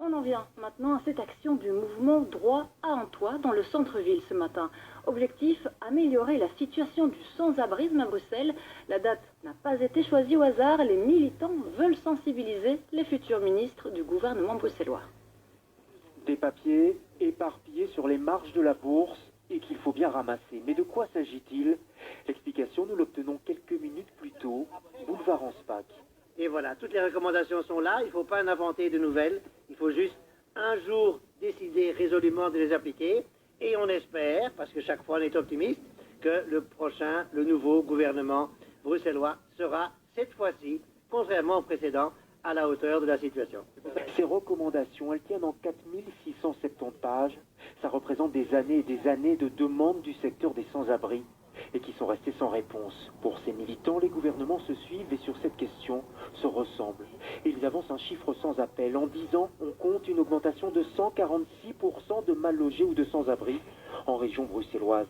On en vient maintenant à cette action du mouvement Droit à un toit dans le centre-ville ce matin. Objectif, améliorer la situation du sans-abrisme à Bruxelles. La date n'a pas été choisie au hasard. Les militants veulent sensibiliser les futurs ministres du gouvernement bruxellois. Des papiers éparpillés sur les marges de la bourse et qu'il faut bien ramasser. Mais de quoi s'agit-il? L'explication, nous l'obtenons quelques minutes plus tôt, boulevard Anspach. Et voilà, toutes les recommandations sont là, il ne faut pas en inventer de nouvelles, il faut juste un jour décider résolument de les appliquer, et on espère, parce que chaque fois on est optimiste, que le nouveau gouvernement bruxellois sera cette fois-ci, contrairement au précédent, à la hauteur de la situation. Ces recommandations, elles tiennent en 4670 pages. Ça représente des années et des années de demandes du secteur des sans-abri et qui sont restées sans réponse. Pour ces militants, les gouvernements se suivent et sur cette question se ressemblent. Ils avancent un chiffre sans appel. En 10 ans, on compte une augmentation de 146% de mal logés ou de sans-abri en région bruxelloise.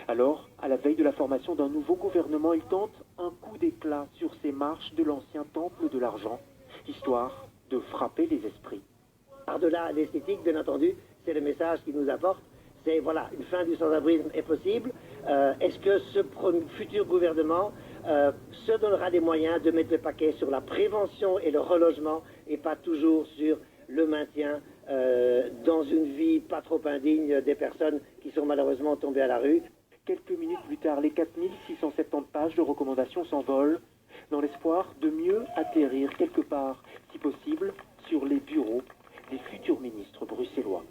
Alors, à la veille de la formation d'un nouveau gouvernement, ils tentent un coup d'éclat sur ces marches de l'ancien temple de l'argent, histoire de frapper les esprits. Par-delà l'esthétique, bien entendu, c'est le message qu'il nous apporte. C'est, voilà, une fin du sans-abrisme est possible. Est-ce que ce futur gouvernement se donnera les moyens de mettre le paquet sur la prévention et le relogement et pas toujours sur le maintien dans une vie pas trop indigne des personnes qui sont malheureusement tombées à la rue? Quelques minutes plus tard, les 4670 pages de recommandations s'envolent dans l'espoir de mieux atterrir quelque part, si possible, sur les bureaux des futurs ministres bruxellois.